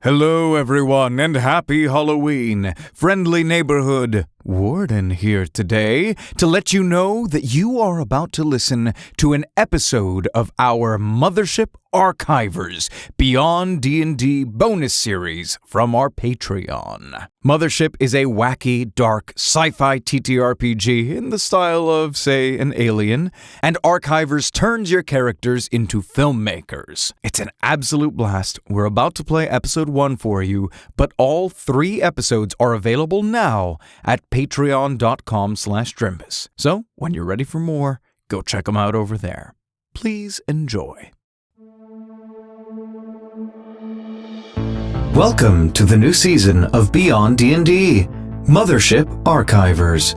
Hello, everyone, and happy Halloween. Friendly neighborhood Warden here today to let you know that you are about to listen to an episode of our Mothership Arkyvrs Beyond D&D bonus series from our Patreon. Mothership is a wacky, dark, sci-fi TTRPG in the style of, say, an Alien, and Arkyvrs turns your characters into filmmakers. It's an absolute blast. We're about to play episode 1 for you, but all 3 episodes are available now at patreon.com/Drimbus. So, when you're ready for more, go check them out over there. Please enjoy. Welcome to the new season of Beyond D&D, Mothership Arkyvrs.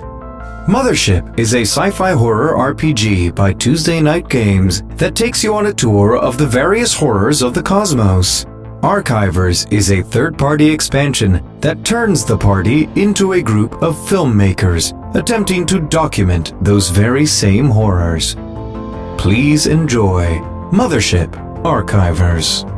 Mothership is a sci-fi horror RPG by Tuesday Night Games that takes you on a tour of the various horrors of the cosmos. Arkyvrs is a third-party expansion that turns the party into a group of filmmakers attempting to document those very same horrors. Please enjoy Mothership Arkyvrs.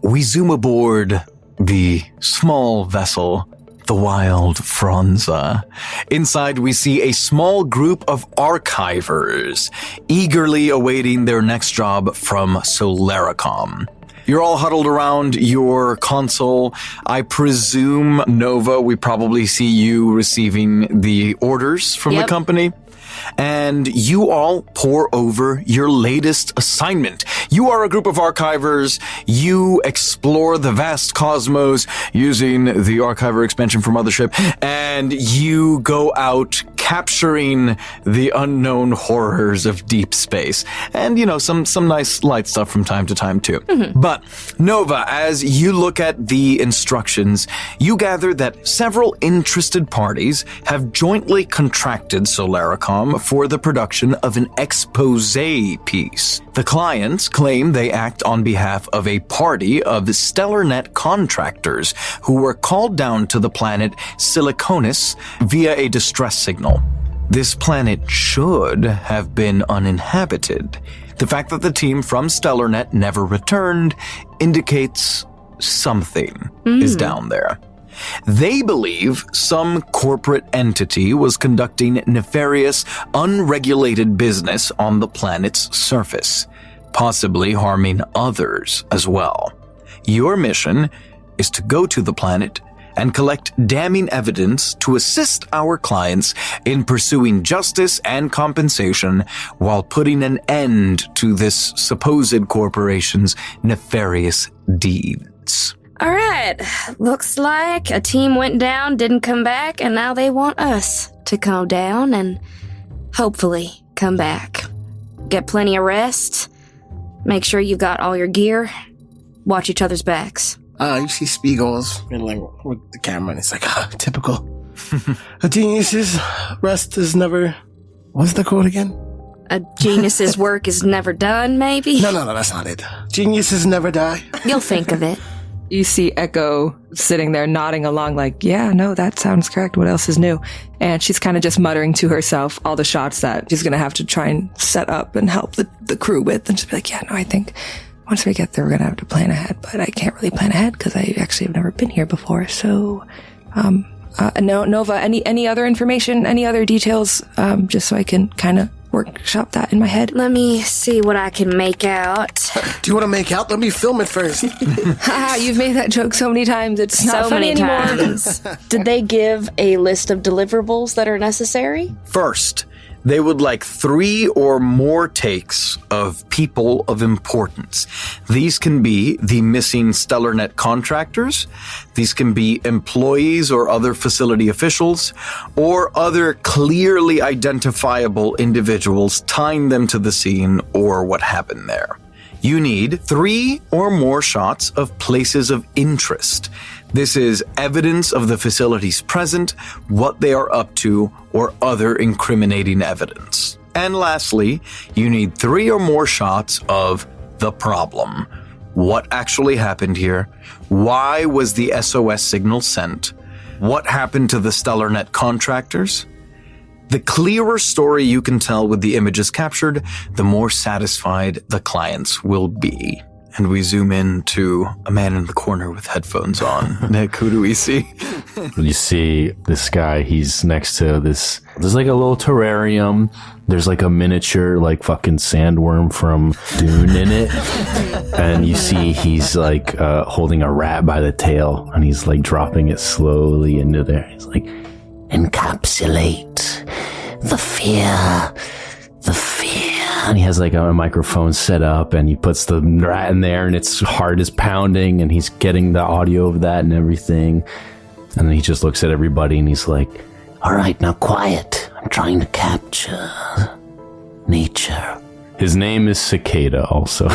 We zoom aboard the small vessel, the Wild Franza. Inside, we see a small group of Arkyvrs, eagerly awaiting their next job from Solaricom. You're all huddled around your console. I presume, Nova, we probably see you receiving the orders from the company. And you all pore over your latest assignment. You are a group of Arkyvrs. You explore the vast cosmos using the Arkyver expansion for Mothership, and you go out capturing the unknown horrors of deep space. And, you know, some nice light stuff from time to time, too. Mm-hmm. But, Nova, as you look at the instructions, you gather that several interested parties have jointly contracted Solaricom for the production of an expose piece. The clients claim they act on behalf of a party of StellarNet contractors who were called down to the planet Siliconis via a distress signal. This planet should have been uninhabited. The fact that the team from StellarNet never returned indicates something is down there. They believe some corporate entity was conducting nefarious, unregulated business on the planet's surface, possibly harming others as well. Your mission is to go to the planet and collect damning evidence to assist our clients in pursuing justice and compensation while putting an end to this supposed corporation's nefarious deeds. All right, looks like a team went down, didn't come back, and now they want us to come down and hopefully come back. Get plenty of rest, make sure you've got all your gear, watch each other's backs. You see Speagles and like with the camera, and it's like, typical. A genius's rest is never... What's the quote again? A genius's work is never done, maybe? No, that's not it. Geniuses never die. You'll think of it. You see Echo sitting there nodding along like, yeah, no, that sounds correct. What else is new? And she's kind of just muttering to herself all the shots that she's going to have to try and set up and help the crew with. And just be like, yeah, no, I think once we get there, we're going to have to plan ahead. But I can't really plan ahead because I actually have never been here before. So, no, Nova, any other information, any other details, just so I can kind of workshop that in my head? Let me see what I can make out. Do you want to make out? Let me film it first. You've made that joke so many times. It's not so funny many anymore. times. Did they give a list of deliverables that are necessary? First, they would like 3 or more takes of people of importance. These can be the missing StellarNet contractors. These can be employees or other facility officials, or other clearly identifiable individuals tying them to the scene or what happened there. You need 3 or more shots of places of interest. This is evidence of the facilities present, what they are up to, or other incriminating evidence. And lastly, you need 3 or more shots of the problem. What actually happened here? Why was the SOS signal sent? What happened to the StellarNet contractors? The clearer story you can tell with the images captured, the more satisfied the clients will be. And we zoom in to a man in the corner with headphones on. Nick, who do we see? You see this guy, he's next to this, there's like a little terrarium. There's like a miniature, like fucking sandworm from Dune in it. And you see he's like holding a rat by the tail and he's like dropping it slowly into there. He's like, encapsulate the fear. And he has like a microphone set up and he puts the rat in there and its heart is pounding and he's getting the audio of that and everything. And then he just looks at everybody and he's like, all right, now quiet. I'm trying to capture nature. His name is Cicada also.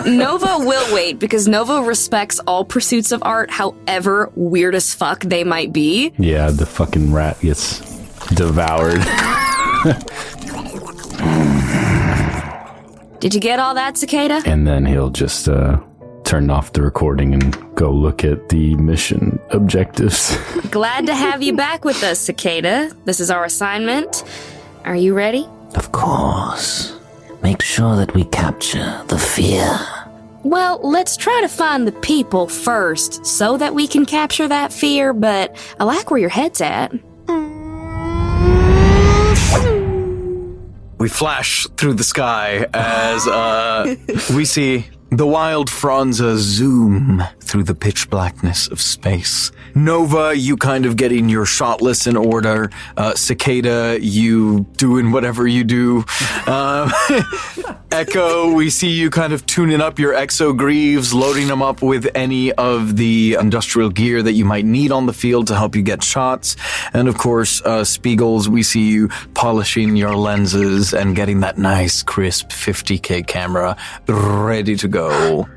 Nova will wait because Nova respects all pursuits of art, however weird as fuck they might be. Yeah, the fucking rat gets devoured. Did you get all that, Cicada? And then he'll just turn off the recording and go look at the mission objectives. Glad to have you back with us, Cicada. This is our assignment. Are you ready? Of course. Make sure that we capture the fear. Well, let's try to find the people first so that we can capture that fear, but I like where your head's at. We flash through the sky as we see the wild Franza zoom through the pitch blackness of space. Nova, you kind of getting your shot list in order. Cicada, you doing whatever you do. Echo, we see you kind of tuning up your exogreaves, loading them up with any of the industrial gear that you might need on the field to help you get shots. And of course, Speagles, we see you polishing your lenses and getting that nice, crisp 50K camera ready to go.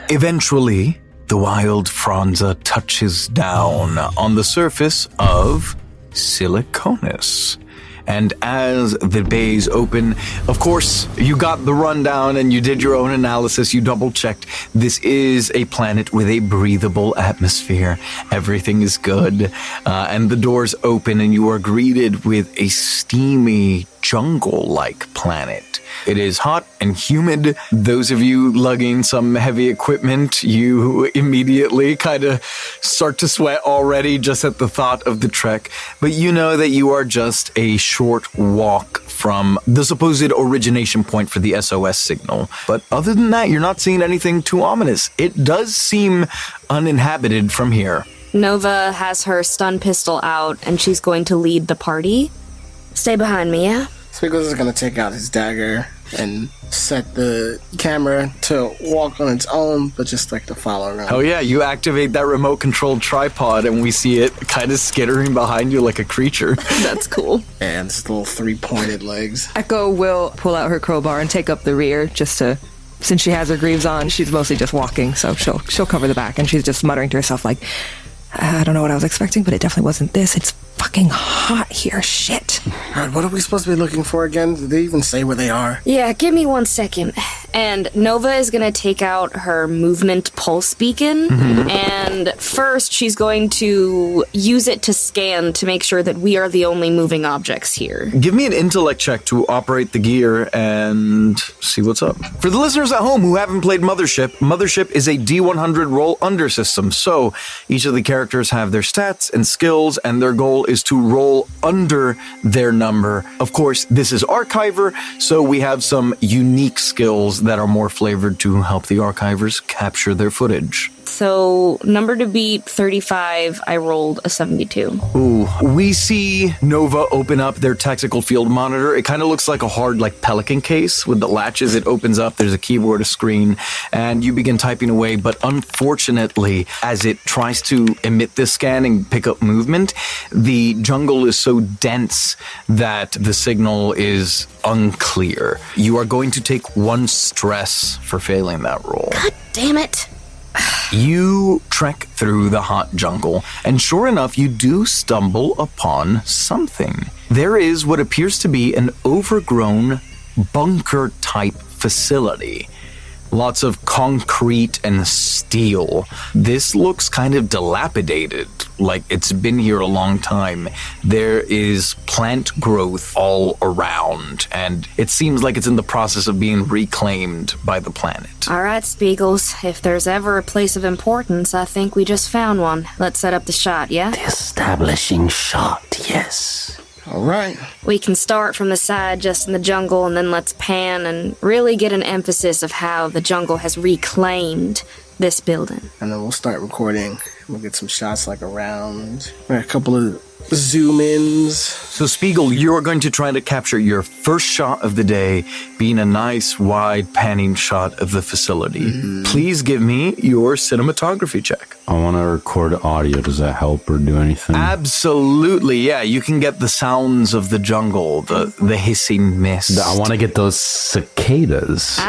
Eventually, the wild Franza touches down on the surface of Siliconus. And as the bays open, of course, you got the rundown and you did your own analysis. You double-checked. This is a planet with a breathable atmosphere. Everything is good. And the doors open and you are greeted with a steamy, jungle-like planet. It is hot and humid. Those of you lugging some heavy equipment, you immediately kind of start to sweat already just at the thought of the trek. But you know that you are just a short walk from the supposed origination point for the SOS signal. But other than that, you're not seeing anything too ominous. It does seem uninhabited from here. Nova has her stun pistol out and she's going to lead the party. Stay behind me, yeah? Speagles is going to take out his dagger and set the camera to walk on its own, but just like to follow around. Oh yeah, you activate that remote-controlled tripod and we see it kind of skittering behind you like a creature. That's cool. And its little three-pointed legs. Echo will pull out her crowbar and take up the rear just to, since she has her greaves on, she's mostly just walking, so she'll cover the back, and she's just muttering to herself like, I don't know what I was expecting, but it definitely wasn't this. It's fucking hot here. Shit. Alright, what are we supposed to be looking for again? Did they even say where they are? Yeah, give me 1 second. And Nova is going to take out her movement pulse beacon. And first, she's going to use it to scan to make sure that we are the only moving objects here. Give me an intellect check to operate the gear and see what's up. For the listeners at home who haven't played Mothership, Mothership is a D100 roll under system. So each of the characters have their stats and skills, and their goal is to roll under their number. Of course, this is Arkyvr, so we have some unique skills that are more flavored to help the Arkyvrs capture their footage. So, number to beat, 35. I rolled a 72. Ooh. We see Nova open up their tactical field monitor. It kind of looks like a hard, pelican case with the latches. It opens up, there's a keyboard, a screen, and you begin typing away. But unfortunately, as it tries to emit this scan and pick up movement, the jungle is so dense that the signal is unclear. You are going to take 1 stress for failing that roll. God damn it. You trek through the hot jungle, and sure enough, you do stumble upon something. There is what appears to be an overgrown bunker-type facility. Lots of concrete and steel. This looks kind of dilapidated, like it's been here a long time. There is plant growth all around, and it seems like it's in the process of being reclaimed by the planet. All right, Speagles. If there's ever a place of importance, I think we just found one. Let's set up the shot, yeah? The establishing shot, yes. All right. We can start from the side just in the jungle, and then let's pan and really get an emphasis of how the jungle has reclaimed this building. And then we'll start recording. We'll get some shots like around. A couple of zoom ins. So, Speagle, you're going to try to capture your first shot of the day, being a nice, wide, panning shot of the facility. Please give me your cinematography check. I want to record audio. Does that help or do anything? Absolutely, yeah. You can get the sounds of the jungle, the hissing mist. I want to get those cicadas.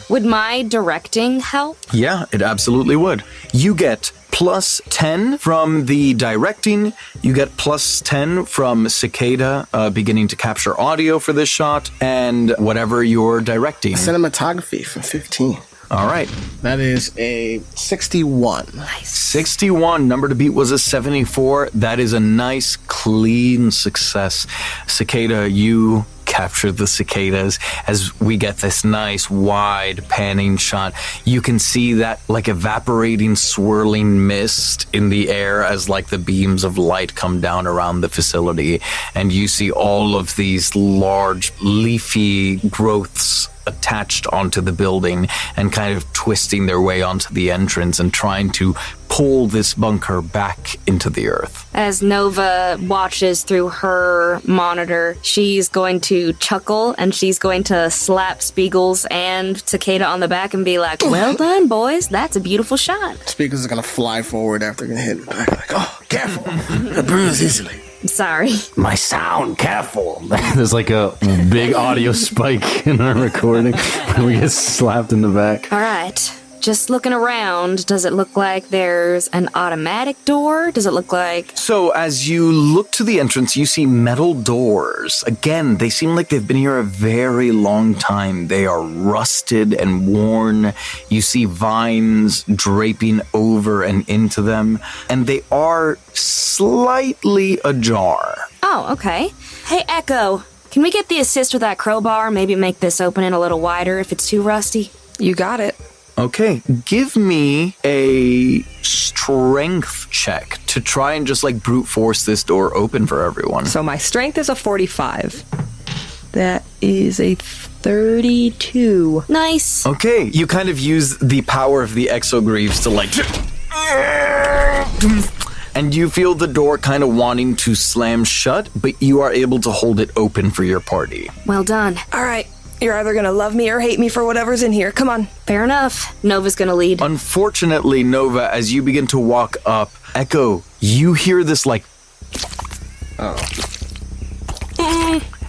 Would my directing help? Yeah, it absolutely would. You get plus 10 from the directing. You get plus 10 from Cicada beginning to capture audio for this shot, and whatever you're directing. Cinematography for 15. All right. That is a 61. 61. Number to beat was a 74. That is a nice, clean success. Cicada, you capture the cicadas as we get this nice, wide, panning shot. You can see that like evaporating, swirling mist in the air as like the beams of light come down around the facility. And you see all of these large, leafy growths attached onto the building and kind of twisting their way onto the entrance and trying to pull this bunker back into the earth. As Nova watches through her monitor, she's going to chuckle and she's going to slap Speagles and Cicada on the back and be like, well done, boys. That's a beautiful shot. Speakers are going to fly forward after getting hit in the back. Like, oh, careful. I bruise easily. I'm sorry. My sound, careful. There's like a big audio spike in our recording when we get slapped in the back. All right. Just looking around, does it look like there's an automatic door? Does it look like... So as you look to the entrance, you see metal doors. Again, they seem like they've been here a very long time. They are rusted and worn. You see vines draping over and into them, and they are slightly ajar. Oh, okay. Hey, Echo, can we get the assist with that crowbar? Maybe make this opening a little wider if it's too rusty? You got it. Okay, give me a strength check to try and just like brute force this door open for everyone. So my strength is a 45. That is a 32. Nice. Okay, you kind of use the power of the exogreaves to like... And you feel the door kind of wanting to slam shut, but you are able to hold it open for your party. Well done. All right. You're either going to love me or hate me for whatever's in here. Come on. Fair enough. Nova's gonna lead. Unfortunately, Nova, as you begin to walk up, Echo, you hear this like...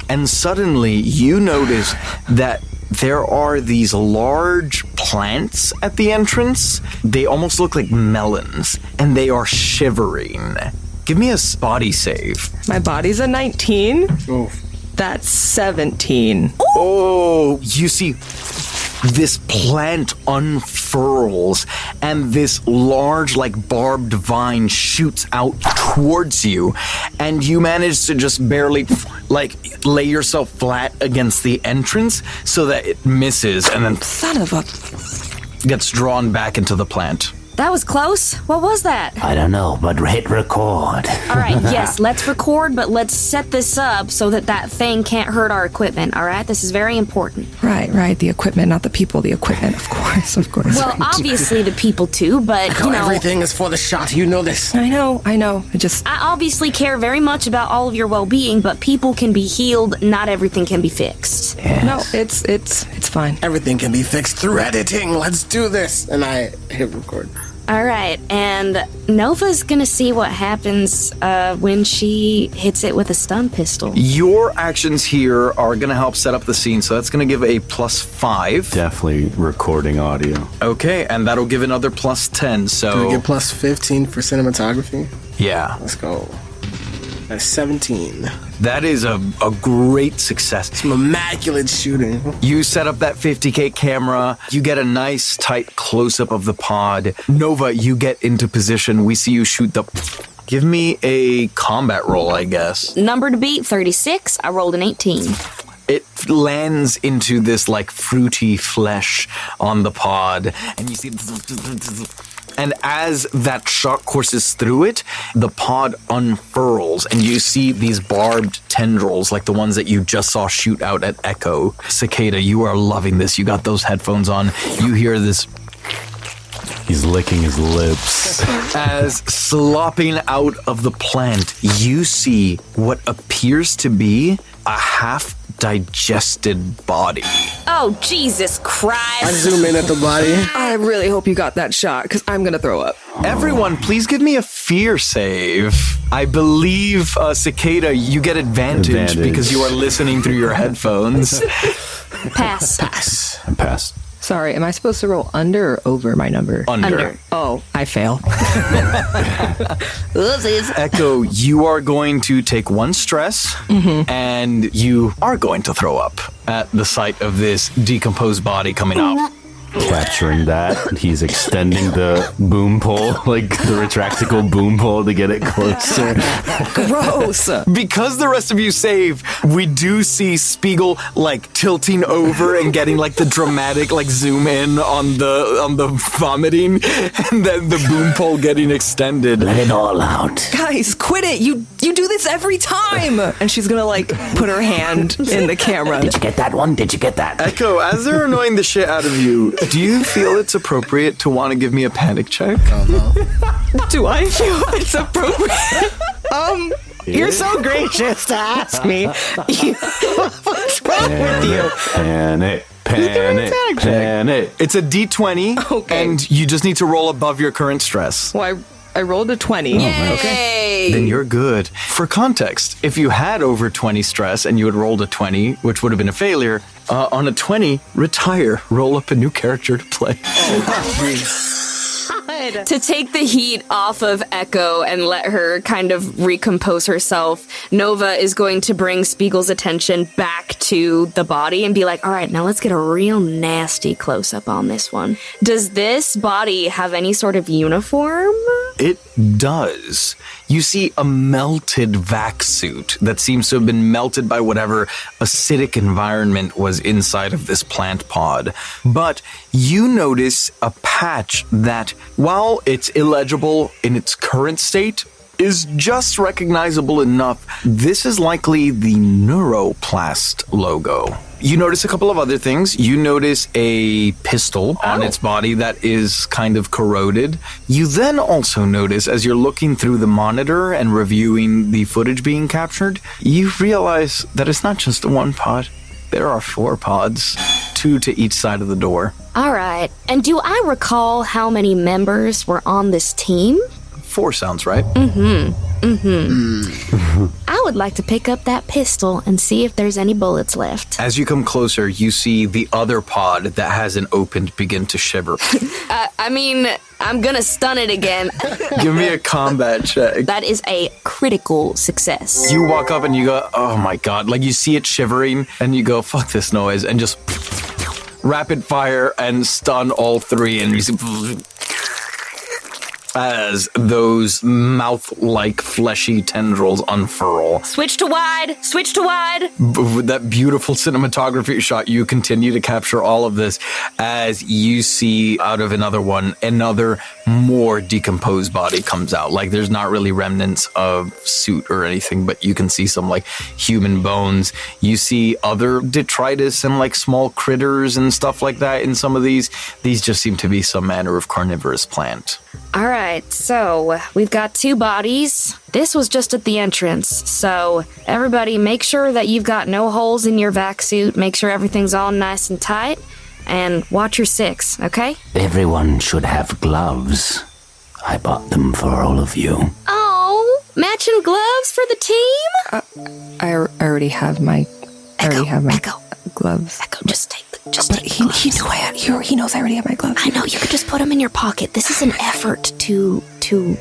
And suddenly you notice that there are these large plants at the entrance. They almost look like melons, and they are shivering. Give me a body save. My body's a 19. Oof. That's 17. Oh, you see, this plant unfurls and this large, like, barbed vine shoots out towards you, and you manage to just barely, like, lay yourself flat against the entrance so that it misses and then Son of a... gets drawn back into the plant. That was close. What was that? I don't know, but hit record. All right, yes, let's record, but let's set this up so that thing can't hurt our equipment, all right? This is very important. Right. The equipment, not the people. The equipment, of course. Well, obviously the people too, but, you know... Everything is for the shot. You know this. I know. I obviously care very much about all of your well-being, but people can be healed. Not everything can be fixed. Yes. No, it's fine. Everything can be fixed through editing. Let's do this. And I hit record. All right, and Nova's gonna see what happens when she hits it with a stun pistol. Your actions here are going to help set up the scene, so that's going to give a +5. Definitely recording audio. Okay, and that'll give another +10, so... Do we get plus 15 for cinematography? Yeah. Let's go. That's 17. That is a great success. Some immaculate shooting. You set up that 50K camera. You get a nice tight close-up of the pod. Nova, you get into position. We see you shoot the... Give me a combat roll, I guess. Number to beat, 36. I rolled an 18. It lands into this like fruity flesh on the pod, and you see, and as that shot courses through it, the pod unfurls, and you see these barbed tendrils like the ones that you just saw shoot out at Echo. Cicada, you are loving this. You got those headphones on. You hear this. He's licking his lips. As slopping out of the plant, you see what appears to be a half-digested body. Oh, Jesus Christ. I zoom in at the body. I really hope you got that shot, because I'm going to throw up. Everyone, please give me a fear save. I believe, Cicada, you get advantage because you are listening through your headphones. Pass. Pass. I'm passed. Sorry, am I supposed to roll under or over my number? Under. Oh, I fail. Oopsies. Echo, you are going to take 1 stress, and you are going to throw up at the sight of this decomposed body coming out. Capturing that, he's extending the boom pole, like the retractable boom pole to get it closer. Gross. Because the rest of you save, we do see Speagle like tilting over and getting like the dramatic like zoom in on the vomiting, and then the boom pole getting extended. Let it all out. Guys, quit it. You do this every time. And she's going to like put her hand in the camera. Did you get that one? Did you get that? Echo, as they're annoying the shit out of you, do you feel it's appropriate to want to give me a panic check? Do I feel it's appropriate? You're so gracious to ask me. What's wrong with you? Panic. It's a D20, Okay. and you just need to roll above your current stress. Well, I rolled a 20. Yay! Then you're good. For context, if you had over 20 stress and you had rolled a 20, which would have been a failure, on a 20, retire. Roll up a new character to play. To take the heat off of Echo and let her kind of recompose herself, Nova is going to bring Speagle's attention back to the body and be like, all right, now let's get a real nasty close-up on this one. Does this body have any sort of uniform? It does. You see a melted vac suit that seems to have been melted by whatever acidic environment was inside of this plant pod. But you notice a patch that, while it's illegible in its current state, is just recognizable enough. This is likely the Neuroplast logo. You notice a couple of other things. You notice a pistol on its body that is kind of corroded. You then also notice, as you're looking through the monitor and reviewing the footage being captured, you realize that it's not just one pod. There are 4 pods, 2 to each side of the door. All right. And do I recall how many members were on this team? 4 sounds right. I would like to pick up that pistol and see if there's any bullets left. As you come closer, you see the other pod that hasn't opened begin to shiver. I'm gonna stun it again. Give me a combat check. That is a critical success. You walk up and you go, oh my god. Like you see it shivering and you go, fuck this noise, and just rapid fire and stun all 3, and you see as those mouth-like fleshy tendrils unfurl. Switch to wide! Switch to wide! With that beautiful cinematography shot, you continue to capture all of this as you see out of another one, another more decomposed body comes out. Like there's not really remnants of suit or anything, but you can see some like human bones. You see other detritus and like small critters and stuff like that in some of these. These just seem to be some manner of carnivorous plant. All right, so we've got 2 bodies. This was just at the entrance, so everybody make sure that you've got no holes in your vac suit. Make sure everything's all nice and tight, and watch your 6, okay? Everyone should have gloves. I bought them for all of you. Oh, matching gloves for the team? I already have my Echo, gloves. Echo, just take the Just But he knew he knows I already have my glove. I know, you could just put them in your pocket. This is an effort to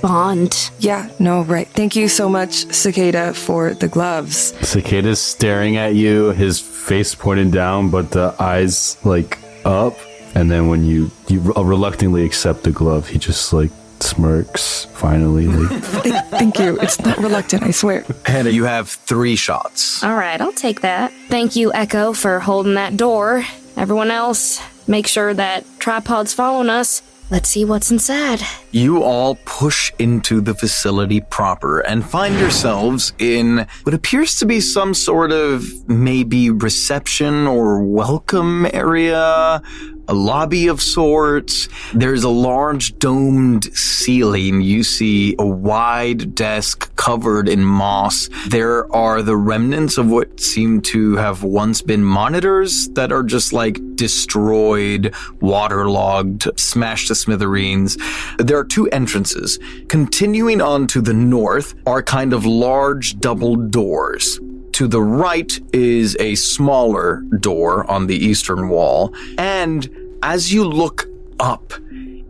bond. Yeah, no, right. Thank you so much, Cicada, for the gloves. Cicada's staring at you, his face pointed down, but the eyes like up. And then when you reluctantly accept the glove, he just like smirks finally. Like, Thank you. It's not reluctant, I swear. Hannah, you have 3 shots. All right, I'll take that. Thank you, Echo, for holding that door. Everyone else, make sure that tripod's following us. Let's see what's inside. You all push into the facility proper and find yourselves in what appears to be some sort of maybe reception or welcome area, a lobby of sorts. There's a large domed ceiling. You see a wide desk covered in moss. There are the remnants of what seem to have once been monitors that are just like destroyed, waterlogged, smashed to smithereens. There are 2 entrances. Continuing on to the north are kind of large double doors. To the right is a smaller door on the eastern wall, and as you look up,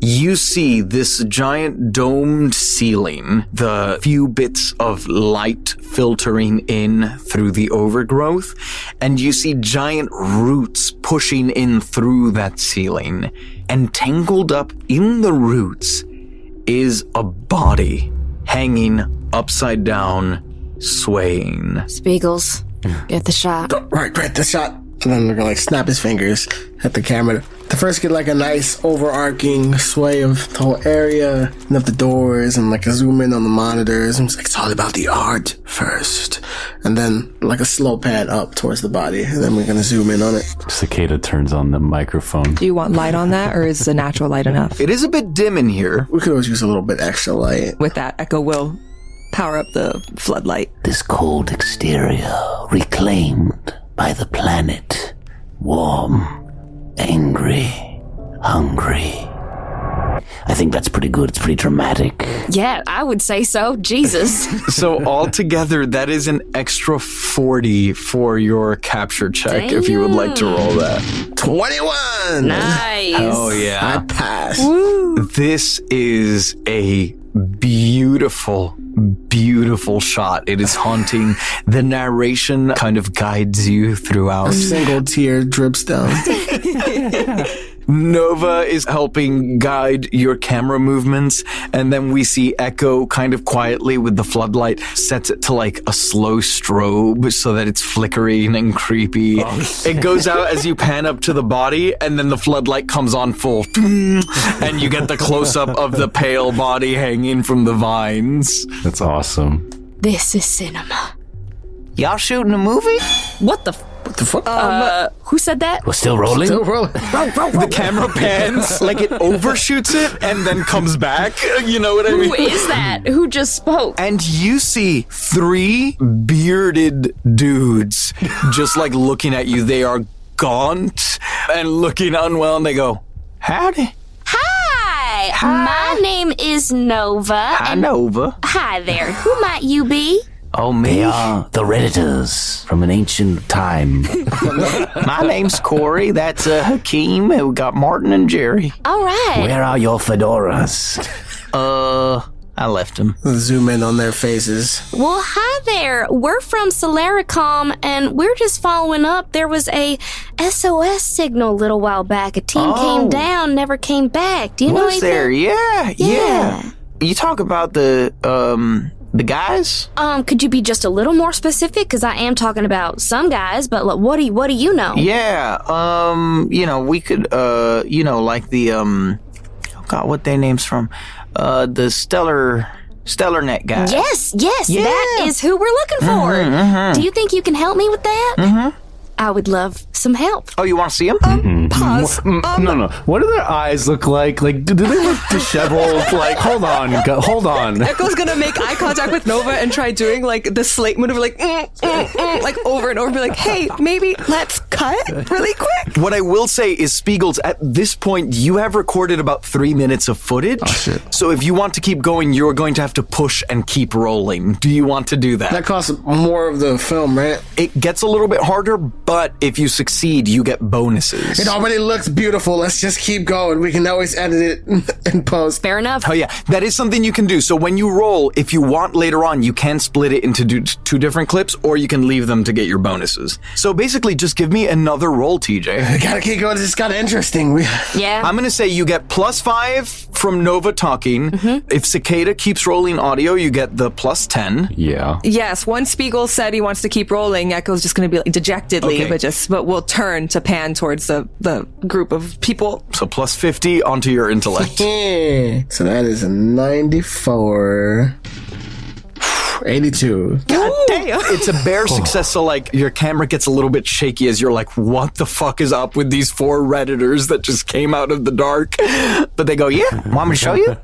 you see this giant domed ceiling, the few bits of light filtering in through the overgrowth, and you see giant roots pushing in through that ceiling, and tangled up in the roots is a body hanging upside down, swaying. Speagles, get the shot. Right, the shot. And then they're gonna like snap his fingers at the camera. To first get like a nice overarching sway of the whole area and of the doors and like a zoom in on the monitors. And it's like, it's all about the art first. And then like a slow pan up towards the body. And then we're gonna zoom in on it. Cicada turns on the microphone. Do you want light on that, or is the natural light enough? It is a bit dim in here. We could always use a little bit extra light. With that, Echo will power up the floodlight. This cold exterior reclaimed by the planet. Warm, angry, hungry. I think that's pretty good. It's pretty dramatic. Yeah, I would say so. Jesus. So altogether, that is an extra 40 for your capture check if you would like to roll that. 21! Nice. Oh yeah. I pass. This is a beautiful shot. It is haunting. The narration kind of guides you throughout. A single tear drips down. Nova is helping guide your camera movements, and then we see Echo kind of quietly with the floodlight sets it to like a slow strobe so that it's flickering and creepy. It goes out as you pan up to the body, and then the floodlight comes on full, and you get the close-up of the pale body hanging from the vines. That's awesome. This is cinema. Y'all shooting a movie? What the fuck? Who said that? We're still rolling? Still rolling. The camera pans, like it overshoots it and then comes back. You know what I mean? Who is that? Who just spoke? And you see 3 bearded dudes just like looking at you. They are gaunt and looking unwell, and they go, "Howdy." Hi. My name is Nova. Hi, Nova. Hi there. Who might you be? Oh, me? They are the Redditors from an ancient time. My name's Corey. That's Hakeem. We got Martin and Jerry. All right. Where are your fedoras? I left them. Zoom in on their faces. Well, hi there. We're from Solaricom, and we're just following up. There was a SOS signal a little while back. A team came down, never came back. Do you know anything? there? Yeah. You talk about the guys? Could you be just a little more specific? Because I am talking about some guys, but like, what do you know? Yeah, we could, like the, what their names from? The StellarNet guys. Yes, Yeah. that is who we're looking for. Do you think you can help me with that? I would love some help. Oh, you want to see them? Pause. No. What do their eyes look like? Like, do they look disheveled? Like, hold on. Echo's gonna make eye contact with Nova and try doing like the slate maneuver, like like over and over, be like, hey, maybe let's cut really quick. What I will say is, Speagles, at this point, you have recorded about 3 minutes of footage. Oh, shit. So if you want to keep going, you're going to have to push and keep rolling. Do you want to do that? That costs more of the film, right? It gets a little bit harder, but if you succeed succeed, you get bonuses. It already looks beautiful. Let's just keep going. We can always edit it in post. Fair enough. Oh yeah, that is something you can do. So when you roll, if you want later on, you can split it into two different clips, or you can leave them to get your bonuses. So basically, just give me another roll, TJ. We gotta keep going. This got interesting. Yeah. I'm gonna say you get +5 from Nova talking. If Cicada keeps rolling audio, you get the +10. Yeah. Yes, once Speagles said he wants to keep rolling, Echo's just going to be like dejectedly, Okay. but we'll turn to pan towards the group of people. So +50 onto your intellect. Yeah. So that is a 94. 82. God damn. It's a bare success, so like your camera gets a little bit shaky as you're like, what the fuck is up with these 4 Redditors that just came out of the dark? But they go, yeah, want me to show you?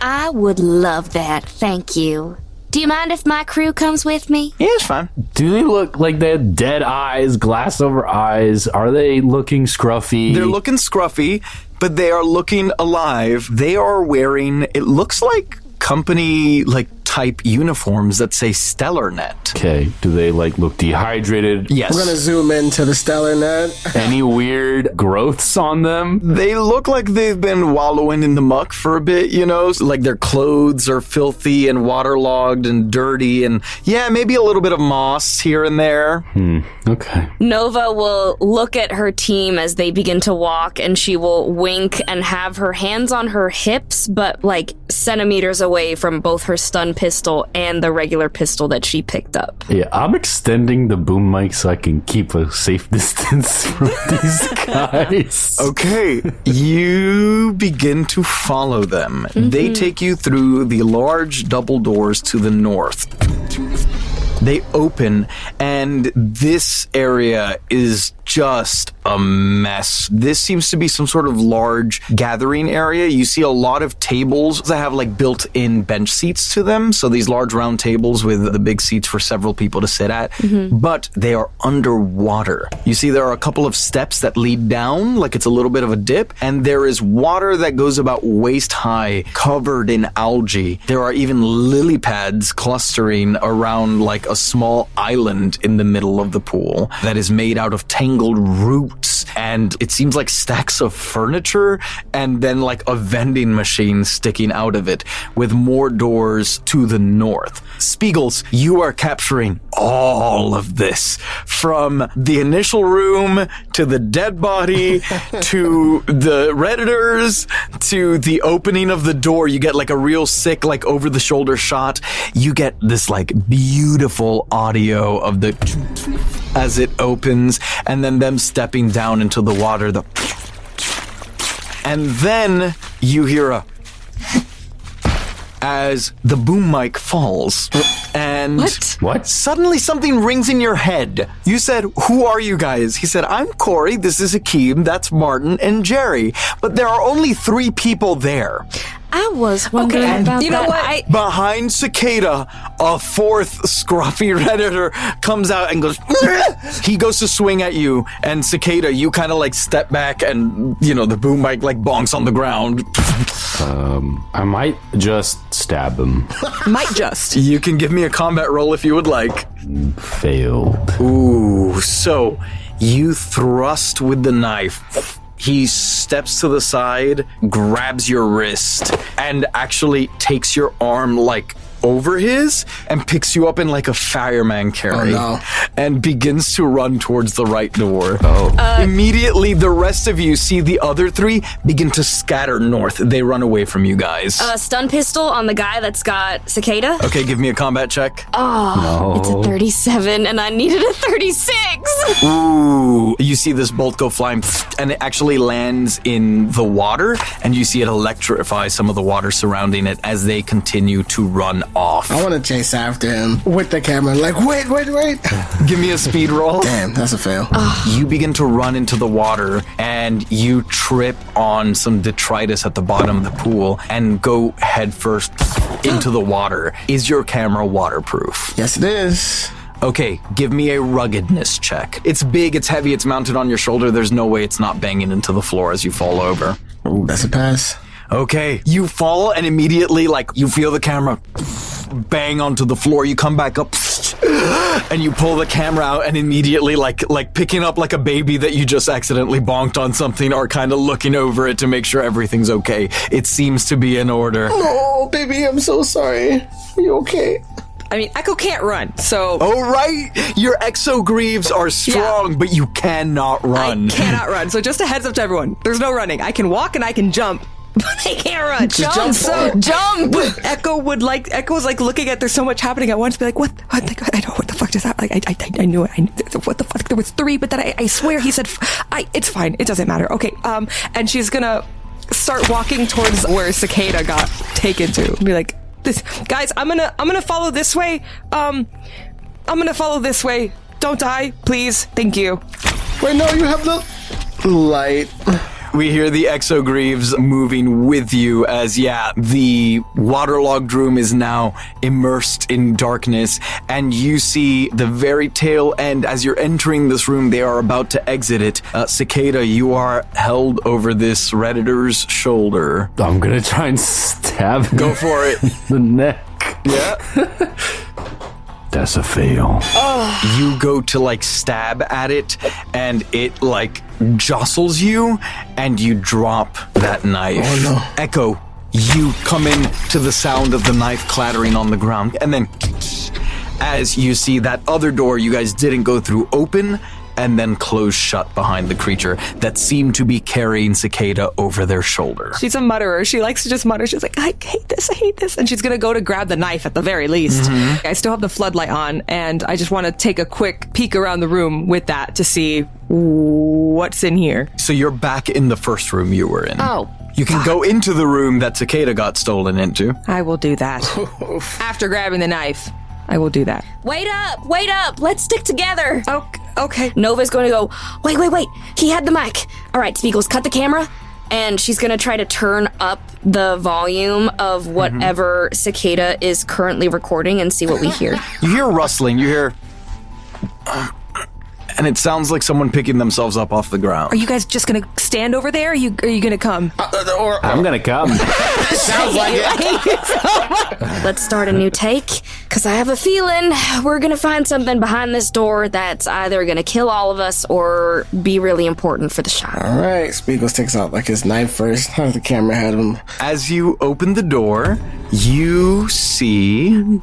I would love that. Thank you. Do you mind if my crew comes with me? Yeah, it's fine. Do they look like they have dead eyes, glass over eyes? Are they looking scruffy? They're looking scruffy, but they are looking alive. They are wearing, it looks like company like type uniforms that say StellarNet. Okay. Do they look dehydrated? Yes. We're gonna zoom into the stellar net. Any weird growths on them? They look like they've been wallowing in the muck for a bit, you know? Like their clothes are filthy and waterlogged and dirty, and yeah, maybe a little bit of moss here and there. Okay. Nova will look at her team as they begin to walk, and she will wink and have her hands on her hips, but like centimeters away from both her stun pistol and the regular pistol that she picked up. Yeah, I'm extending the boom mic so I can keep a safe distance from these guys. Okay, you begin to follow them. They take you through the large double doors to the north. They open, and this area is just a mess. This seems to be some sort of large gathering area. You see a lot of tables that have like built-in bench seats to them. So these large round tables with the big seats for several people to sit at. But they are underwater. You see there are a couple of steps that lead down, like it's a little bit of a dip. And there is water that goes about waist high, covered in algae. There are even lily pads clustering around like a small island in the middle of the pool that is made out of tangled roots, and it seems like stacks of furniture and then like a vending machine sticking out of it with more doors to the north. Speagles, you are capturing all of this, from the initial room to the dead body to the Redditors to the opening of the door. You get like a real sick like over the shoulder shot. You get this like beautiful audio of the as it opens, and then them stepping down into the water, and then you hear a as the boom mic falls, and What? suddenly something rings in your head. You said, "Who are you guys?" He said, "I'm Corey, this is Akeem, that's Martin, and Jerry." But there are only 3 people there. I was wondering about you know that. what? Behind Cicada, a 4th scruffy Redditor comes out and goes, he goes to swing at you, and Cicada, you kind of like step back, and you know, the boom mic like bonks on the ground. I might just stab him. Might just. You can give me a combat roll if you would like. Failed. Ooh, so you thrust with the knife. He steps to the side, grabs your wrist, and actually takes your arm like over his and picks you up in like a fireman carry. Oh, no. And begins to run towards the right door. Immediately, the rest of you see the other 3 begin to scatter north. They run away from you guys. Stun pistol on the guy that's got Cicada. Okay, give me a combat check. It's a 37, and I needed a 36. Ooh, you see this bolt go flying, and it actually lands in the water, and you see it electrify some of the water surrounding it as they continue to run off. I want to chase after him with the camera. Like, wait. Give me a speed roll. Damn, that's a fail. You begin to run into the water, and you trip on some detritus at the bottom of the pool and go headfirst into the water. Is your camera waterproof? Yes, it is. Okay, give me a ruggedness check. It's big, it's heavy, it's mounted on your shoulder. There's no way it's not banging into the floor as you fall over. Ooh, that's a pass. Okay, you fall, and immediately, like, you feel the camera bang onto the floor. You come back up, And you pull the camera out and immediately like picking up like a baby that you just accidentally bonked on something or kind of looking over it to make sure everything's okay. It seems to be in order. Oh, baby, I'm so sorry. Are you okay? I mean, Echo can't run, so... Oh, right! Your exogreaves are strong, but you cannot run. I cannot run, so just a heads up to everyone. There's no running. I can walk and I can jump, but I can't run. Jump. Echo was like looking at there's so much happening at once, be like, what? I know, what the fuck just happened? Like, I knew it. What the fuck? There was 3, but then I swear he said, it's fine. It doesn't matter. Okay, and she's gonna start walking towards where Cicada got taken to. Be like, this, guys, I'm gonna follow this way. I'm gonna follow this way. Don't die, please. Thank you. Wait, no, you have the light. We hear the exogreaves moving with you as, the waterlogged room is now immersed in darkness, and you see the very tail end. As you're entering this room, they are about to exit it. Cicada, you are held over this Redditor's shoulder. I'm gonna try and stab him. Go for it. The neck. Yeah. That's a fail. You go to like stab at it and it like jostles you and you drop that knife. Oh no. Echo, you come in to the sound of the knife clattering on the ground, and then as you see that other door you guys didn't go through open and then close shut behind the creature that seemed to be carrying Cicada over their shoulder. She's a mutterer. She likes to just mutter. She's like, I hate this. And she's going to go to grab the knife at the very least. I still have the floodlight on, and I just want to take a quick peek around the room with that to see what's in here. So you're back in the first room you were in. Oh. You can go into the room that Cicada got stolen into. I will do that. After grabbing the knife, I will do that. Wait up. Let's stick together. Okay. Nova's going to go, wait. He had the mic. All right, Speagles, cut the camera. And she's going to try to turn up the volume of whatever Cicada is currently recording and see what we hear. You hear rustling, you hear... and it sounds like someone picking themselves up off the ground. Are you guys just going to stand over there? Are you going to come? I'm gonna come. Sounds like it. Let's start a new take, because I have a feeling we're going to find something behind this door that's either going to kill all of us or be really important for the shot. All right, Speagles takes out like his knife first. Have the camera had him. As you open the door, you see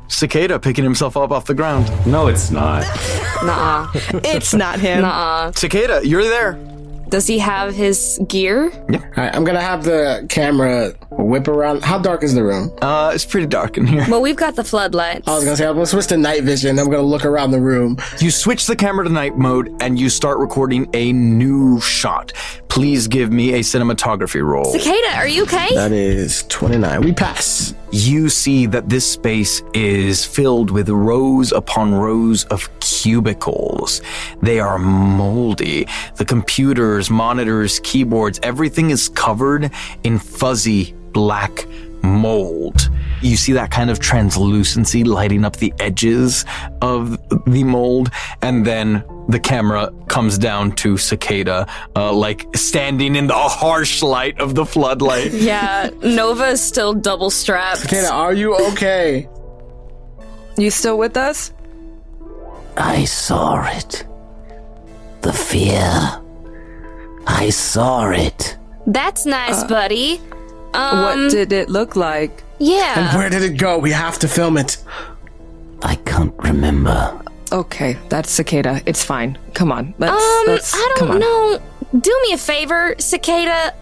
Cicada picking himself up off the ground. No, it's not. Nuh-uh. It's not him. Nuh-uh. Cicada, you're there. Does he have his gear? All right, I'm gonna have the camera whip around. How dark is the room? It's pretty dark in here. Well, we've got the floodlights. I was gonna say I'm gonna switch to night vision. I'm gonna look around the room. You switch the camera to night mode and you start recording a new shot. Please give me a cinematography roll. Cicada, are you okay? That is 29. We pass. You see that this space is filled with rows upon rows of cubicles. They are moldy. The computers, monitors, keyboards, everything is covered in fuzzy black mold. You see that kind of translucency lighting up the edges of the mold, and then the camera comes down to Cicada, like standing in the harsh light of the floodlight. Yeah, Nova is still double strapped. Cicada, are you okay? You still with us? I saw it. The fear. I saw it. That's nice, buddy. What did it look like? Yeah. And where did it go? We have to film it. I can't remember. Okay, that's Cicada. It's fine. Come on. Let's I come don't on. know. Do me a favor, Cicada.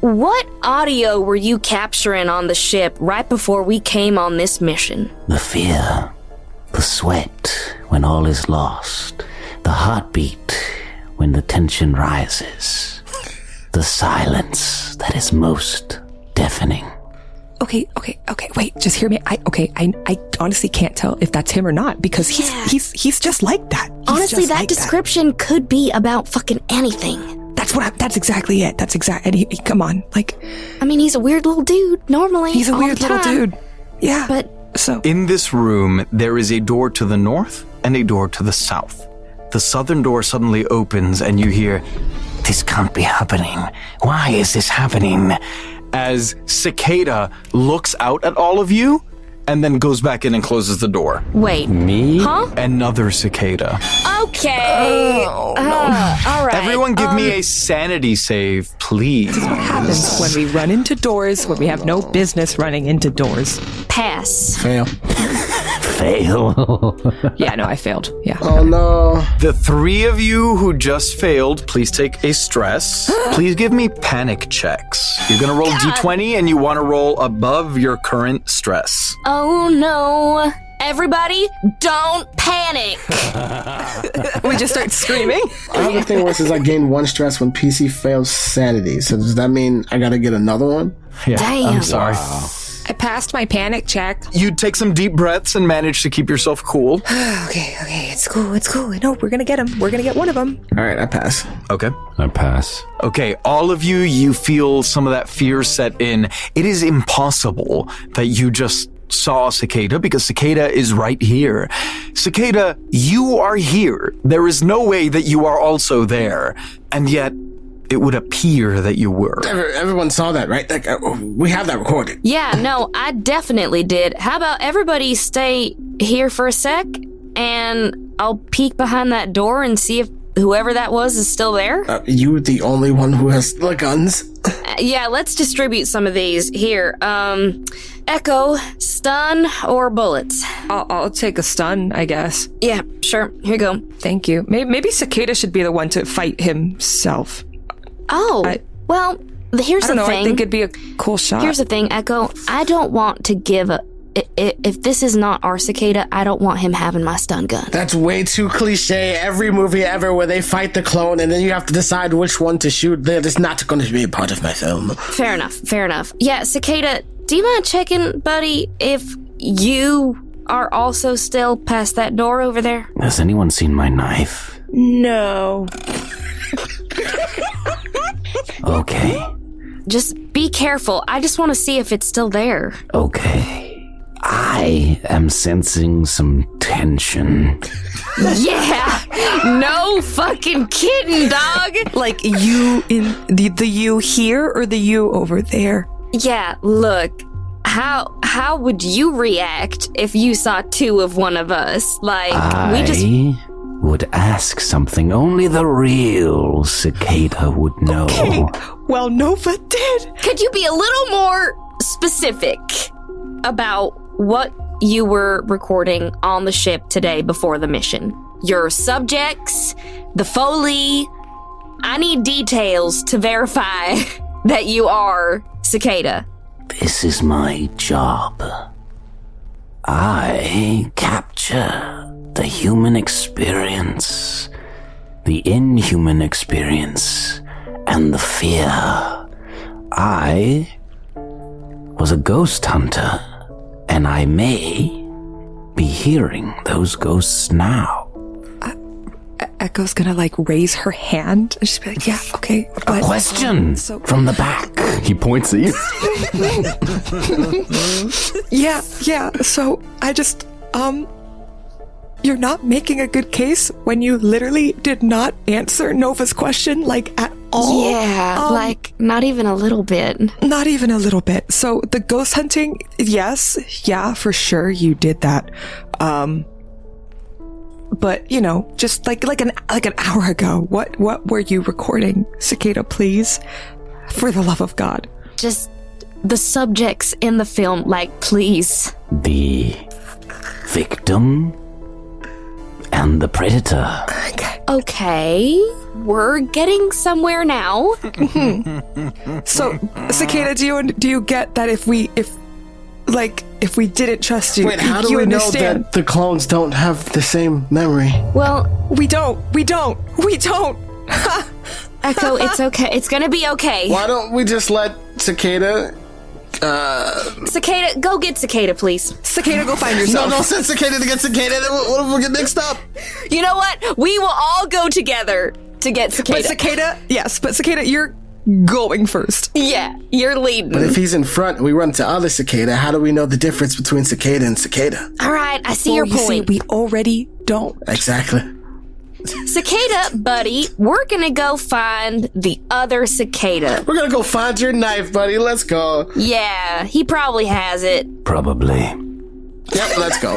What audio were you capturing on the ship right before we came on this mission? The fear. The sweat when all is lost. The heartbeat when the tension rises. The silence that is most deafening. Okay, wait, just hear me. I honestly can't tell if that's him or not, because he's just like that. Honestly, that description could be about fucking anything. That's exactly it. And he come on, like, I mean, he's a weird little dude, normally. he's a all weird the little time. dude. Yeah. But So In this room, there is a door to the north and a door to the south. The southern door suddenly opens and you hear, "This can't be happening. Why is this happening?" As Cicada looks out at all of you and then goes back in and closes the door. Wait. Me? Huh? Another cicada. Okay. All right. Everyone give me a sanity save, please. What happens when we run into doors when we have no business running into doors? Pass. Fail. Fail. Yeah, no, I failed. Yeah. Oh no. The three of you who just failed, please take a stress. Please give me panic checks. You're gonna roll d20 and you want to roll above your current stress. Oh no. Everybody, don't panic. We just start screaming. I have a thing where it says I gain 1 stress when PC fails sanity. So does that mean I gotta get another one? Yeah, Damn. I'm sorry. I passed my panic check. You take some deep breaths and manage to keep yourself cool. Okay, it's cool. No, we're gonna get him. We're gonna get one of them. All right, I pass. Okay. I pass. Okay, all of you feel some of that fear set in. It is impossible that you just saw Cicada because Cicada is right here. Cicada, you are here. There is no way that you are also there. And yet, it would appear that you were. Everyone saw that, right? Like, we have that recorded. Yeah, no, I definitely did. How about everybody stay here for a sec, and I'll peek behind that door and see if whoever that was is still there? You the only one who has the guns? Yeah, let's distribute some of these. Here, Echo, stun, or bullets? I'll take a stun, I guess. Yeah, sure. Here you go. Thank you. Maybe Cicada should be the one to fight himself. Oh, well, here's I don't the know. thing. I think it'd be a cool shot. Here's the thing, Echo. I don't want to give a... If this is not our Cicada, I don't want him having my stun gun. That's way too cliche. Every movie ever where they fight the clone and then you have to decide which one to shoot, that is not going to be a part of my film. Fair enough. Yeah, Cicada, do you mind checking, buddy, if you are also still past that door over there? Has anyone seen my knife? No. Okay. Just be careful. I just want to see if it's still there. Okay. I am sensing some tension. Yeah! No fucking kidding, dog! Like you in the you here or the you over there? Yeah, look. How would you react if you saw two of one of us? Like, we just... I would ask something only the real Cicada would know. Okay. Well, Nova did. Could you be a little more specific about what you were recording on the ship today before the mission? Your subjects, the Foley. I need details to verify that you are Cicada. This is my job. I capture the human experience, the inhuman experience, and the fear. I was a ghost hunter, and I may be hearing those ghosts now. Echo's gonna like raise her hand and she's be like, yeah, okay. A question from the back. He points at you. Yeah. So I just, you're not making a good case when you literally did not answer Nova's question, like, at all. Yeah, like, not even a little bit. Not even a little bit. So the ghost hunting, yes, yeah, for sure you did that. But you know, just like an hour ago, what were you recording, Cicada? Please, for the love of God, Just the subjects in the film, like, please. The victim and the predator. Okay, we're getting somewhere now. So, Cicada, do you get that if we didn't trust you, Wait, how do you we know understand? that the clones don't have the same memory? Well, We don't. Echo, it's okay. It's gonna be okay. Why don't we just let Cicada... Cicada, go get Cicada, please. Cicada, go find yourself. No, send Cicada to get Cicada. What if we get mixed up? You know what? We will all go together to get Cicada. But Cicada, you're going first. Yeah, you're leading. But if he's in front and we run to other Cicada, how do we know the difference between Cicada and Cicada? All right, I see your You see, point. we already don't. Exactly. Cicada, buddy, we're gonna go find the other Cicada. We're gonna go find your knife, buddy. Let's go. Yeah, he probably has it. Probably. Yep, let's go.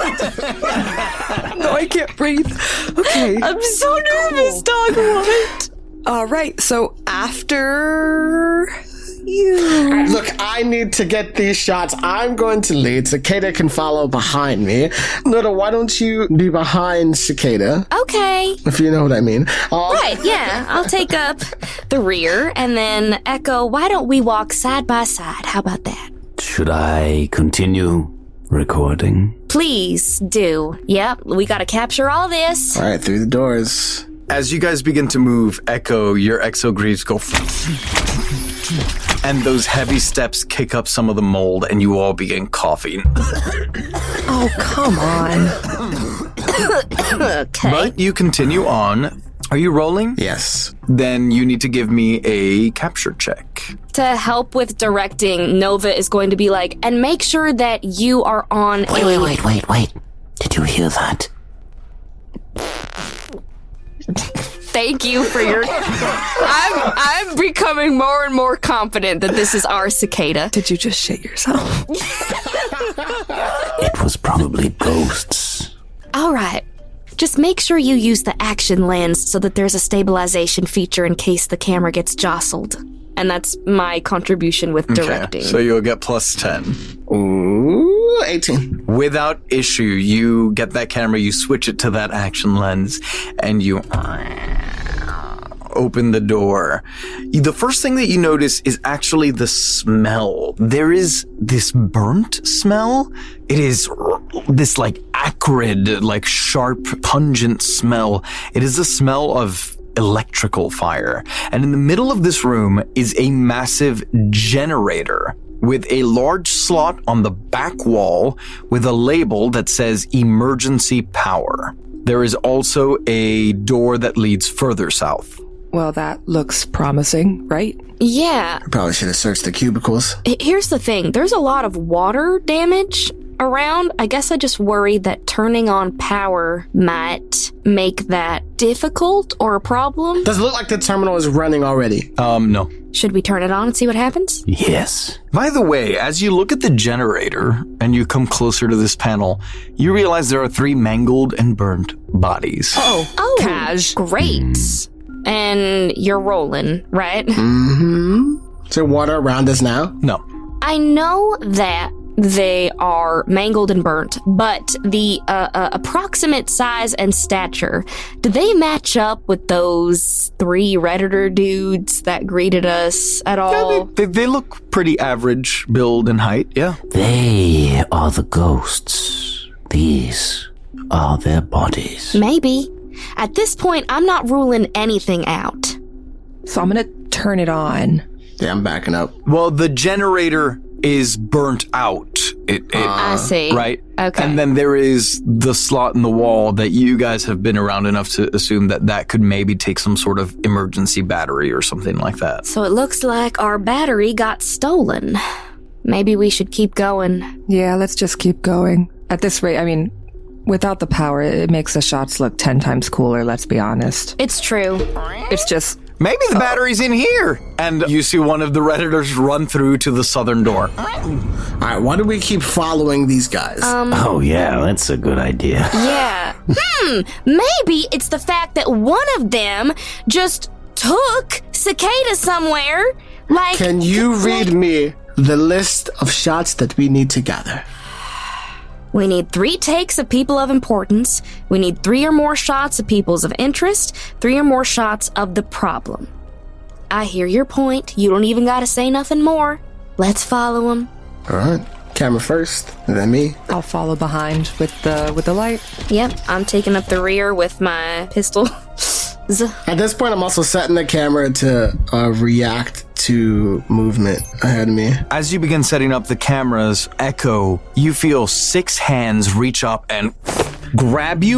No, I can't breathe. Okay. I'm so nervous, dog. What? All right. So after you. Look, I need to get these shots. I'm going to lead. Cicada can follow behind me. Noda, why don't you be behind Cicada? Okay. If you know what I mean. Right, yeah. I'll take up the rear, and then Echo, why don't we walk side by side? How about that? Should I continue recording? Please do. Yep, we gotta capture all this. All right, through the doors. As you guys begin to move, Echo, your exogreaves go and those heavy steps kick up some of the mold and you all begin coughing. Oh, come on. Okay. But you continue on. Are you rolling? Yes. Then you need to give me a capture check. To help with directing, Nova is going to be like, and make sure that you are on Wait. Did you hear that? Thank you for your... I'm becoming more and more confident that this is our Cicada. Did you just shit yourself? It was probably ghosts. All right. Just make sure you use the action lens so that there's a stabilization feature in case the camera gets jostled. And that's my contribution with directing. Okay, so you'll get plus 10. Ooh, 18. Without issue, you get that camera, you switch it to that action lens, and you open the door. The first thing that you notice is actually the smell. There is this burnt smell. It is this like acrid, like sharp, pungent smell. It is the smell of electrical fire. And in the middle of this room is a massive generator with a large slot on the back wall with a label that says emergency power. There is also a door that leads further south. Well, that looks promising, right? Yeah. I probably should have searched the cubicles. Here's the thing. There's a lot of water damage around. I guess I just worry that turning on power might make that difficult or a problem. Does it look like the terminal is running already? No. Should we turn it on and see what happens? Yes. By the way, as you look at the generator and you come closer to this panel, you realize there are 3 mangled and burnt bodies. Oh, Cash. great. And you're rolling, right? Mm-hmm. Is there water around us now? No. I know that they are mangled and burnt, but the approximate size and stature, do they match up with those 3 Redditor dudes that greeted us at all? They look pretty average build and height, yeah. They are the ghosts. These are their bodies. Maybe. At this point, I'm not ruling anything out. So I'm going to turn it on. Yeah, I'm backing up. Well, the generator is burnt out. I see. Right? Okay. And then there is the slot in the wall that you guys have been around enough to assume that could maybe take some sort of emergency battery or something like that. So it looks like our battery got stolen. Maybe we should keep going. Yeah, let's just keep going. At this rate, I mean, without the power, it makes the shots look 10 times cooler, let's be honest. It's true. It's just... Maybe the battery's in here. And you see one of the Redditors run through to the southern door. All right, why do we keep following these guys? Oh, yeah, that's a good idea. Yeah. Maybe it's the fact that one of them just took Cicada somewhere. Like, Can you read me the list of shots that we need to gather? we need 3 takes of people of importance. We need 3 or more shots of peoples of interest. 3 or more shots of the problem. I hear your point. You don't even gotta say nothing more. Let's follow them. All right, camera first, and then me. I'll follow behind with the light. Yep, I'm taking up the rear with my pistol. At this point, I'm also setting the camera to react to movement ahead of me. As you begin setting up the cameras, Echo, you feel 6 hands reach up and grab you.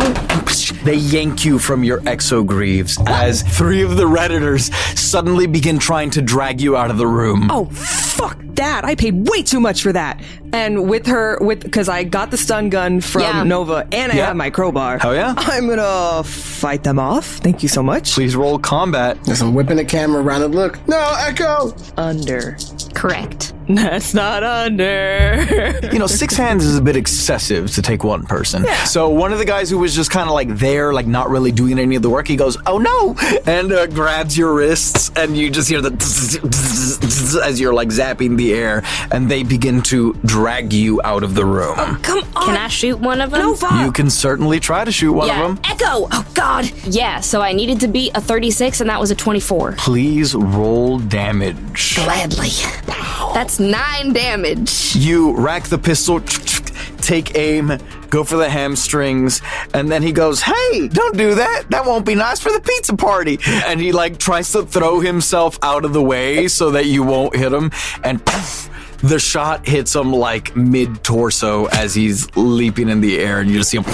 They yank you from your exogreaves as 3 of the Redditors suddenly begin trying to drag you out of the room. Oh, fuck that! I paid way too much for that! And because I got the stun gun from Nova and I have my crowbar. Hell yeah. I'm gonna fight them off. Thank you so much. Please roll combat. There's some whipping the camera around and look. No, Echo! Under. Correct. That's not under. 6 hands is a bit excessive to take one person. Yeah. So one of the guys who was just kind of like there, like not really doing any of the work, he goes, "Oh no," and grabs your wrists, and you just hear the as you're like zapping the air, and they begin to drag you out of the room. Oh, come on. Can I shoot one of them? Nova. You can certainly try to shoot one of them. Echo! Oh, God. Yeah, so I needed to beat a 36, and that was a 24. Please roll damage. Gladly. That's 9 damage. You rack the pistol, take aim, go for the hamstrings, and then he goes, "Hey, don't do that. That won't be nice for the pizza party." And he like tries to throw himself out of the way so that you won't hit him, and poof, the shot hits him like mid-torso as he's leaping in the air, and you just see him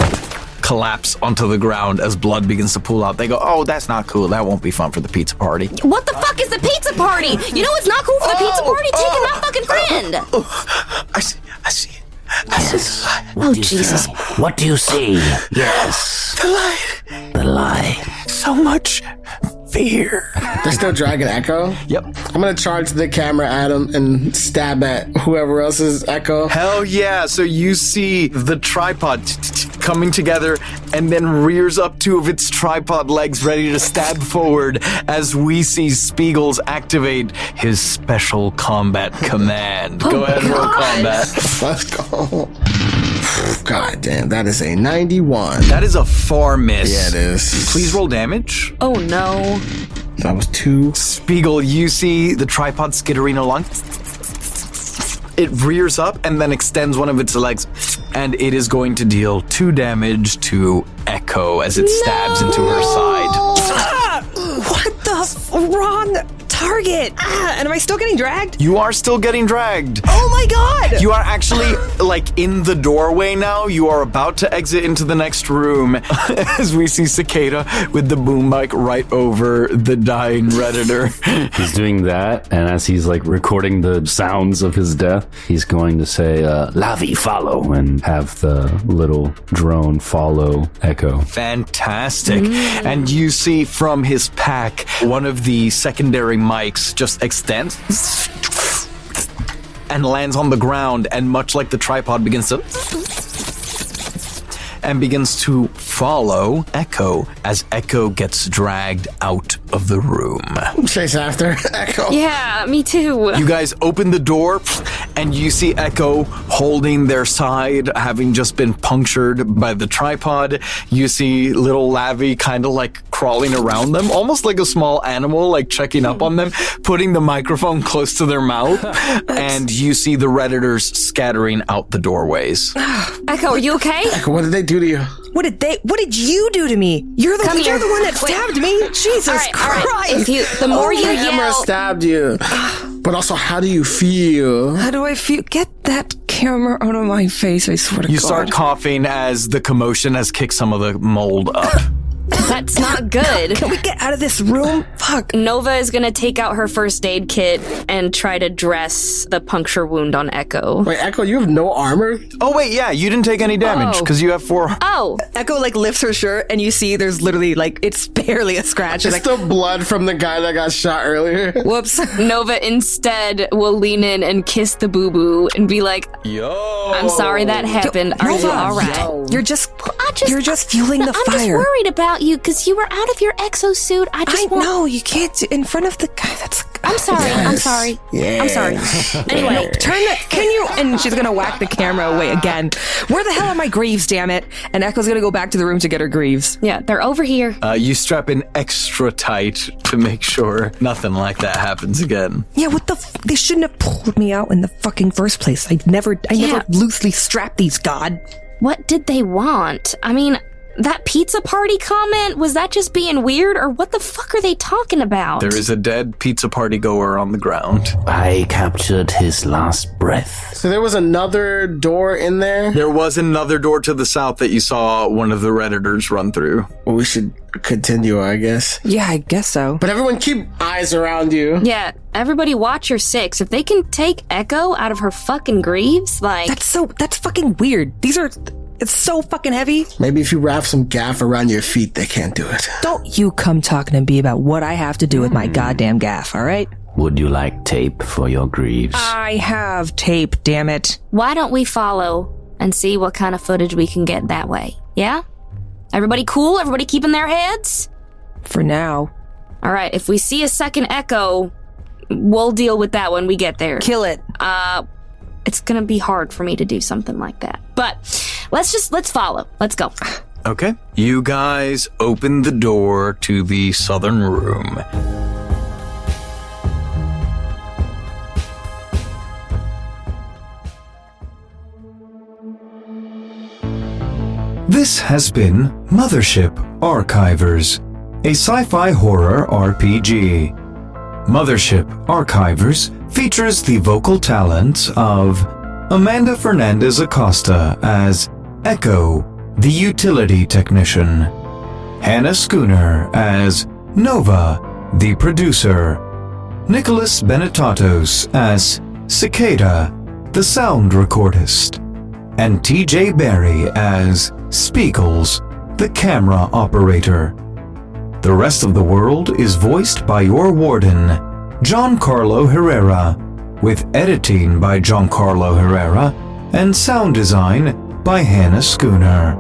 collapse onto the ground as blood begins to pool out. They go, "Oh, that's not cool. That won't be fun for the pizza party." What the fuck is the pizza party? You know what's not cool for the pizza party? Taking my fucking friend. I see it. Yes. Oh, Jesus. What do you see? Yes. The light. The light. So much fear. They're still dragging Echo? Yep. I'm gonna charge the camera at him and stab at whoever else is Echo. Hell yeah. So you see the tripod coming together and then rears up 2 of its tripod legs ready to stab forward as we see Speagles activate his special combat command. Go ahead and roll combat. Let's go. God damn, that is a 91. That is a far miss. Yeah, it is. Please roll damage. Oh, no. That was 2. Speagle, you see the tripod skittering along. It rears up and then extends one of its legs, and it is going to deal 2 damage to Echo as it stabs into her side. What the wrong target? And am I still getting dragged? You are still getting dragged. Oh my God! You are actually like in the doorway now. You are about to exit into the next room as we see Cicada with the boom mic right over the dying Redditor. He's doing that, and as he's like recording the sounds of his death, he's going to say, "Lavi, follow," and have the little drone follow Echo. Fantastic. And you see from his pack, one of the secondary mics just extends and lands on the ground, and much like the tripod begins to follow Echo as Echo gets dragged out of the room. Chase after Echo. Yeah, me too. You guys open the door and you see Echo holding their side, having just been punctured by the tripod. You see little Lavi kind of like crawling around them, almost like a small animal, like checking up on them, putting the microphone close to their mouth. And you see the Redditors scattering out the doorways. Echo, are you okay? Echo, what did they do to you? What did you do to me? You're the one that stabbed me. Jesus Christ. All right. The more you Hammer yell, stabbed you. But also, how do you feel? How do I feel? Get that camera out of my face, I swear to God. You start coughing as the commotion has kicked some of the mold up. that's not good. Can we get out of this room? Fuck. Nova is gonna take out her first aid kit and try to dress the puncture wound on Echo. Wait, Echo, you have no armor? Oh, wait, yeah, you didn't take any damage because you have 4. Oh, Echo like lifts her shirt and you see there's literally like it's barely a scratch. It's Like, the blood from the guy that got shot earlier. whoops. Nova instead will lean in and kiss the boo-boo and be like, Yo. I'm sorry that happened. Are you Nova, all right? Yo. You're just fueling the I'm just fire. worried about you because you were out of your exosuit. I know you can't in front of the guy. That's. I'm sorry. I'm sorry. Yeah. I'm sorry. Anyway, Turn the. Can you? And she's gonna whack the camera away again. Where the hell are my greaves? Damn it! And Echo's gonna go back to the room to get her greaves. yeah, they're over here. You strap in extra tight to make sure nothing like that happens again. Yeah, what the? They shouldn't have pulled me out in the fucking first place. I never loosely strapped these. God. What did they want? I mean, that pizza party comment, was that just being weird, or what the fuck are they talking about? There is a dead pizza party goer on the ground. I captured his last breath. So there was another door in there? There was another door to the south that you saw one of the Redditors run through. Well, we should continue, I guess. Yeah, I guess so. But everyone keep eyes around you. Yeah, everybody watch your six. If they can take Echo out of her fucking greaves, like... That's fucking weird. It's so fucking heavy. Maybe if you wrap some gaff around your feet, they can't do it. Don't you come talking to me about what I have to do with my goddamn gaff, all right? Would you like tape for your greaves? I have tape, damn it. Why don't we follow and see what kind of footage we can get that way? Yeah? Everybody cool? Everybody keeping their heads? For now. All right, if we see a second Echo, we'll deal with that when we get there. Kill it. It's gonna be hard for me to do something like that. But let's follow. Let's go. Okay. You guys open the door to the southern room. This has been Mothership Arkyvrs, a sci-fi horror RPG. Mothership Arkyvrs features the vocal talents of Amanda Fernandez-Acosta as Echo, the utility technician, Hannah Schooner as Nova, the producer, Nicholas Benetatos as Cicada, the sound recordist, and TJ Barry as Speagles, the camera operator. The rest of the world is voiced by your Warden, Giancarlo Herrera, with editing by Giancarlo Herrera and sound design by Hannah Schooner.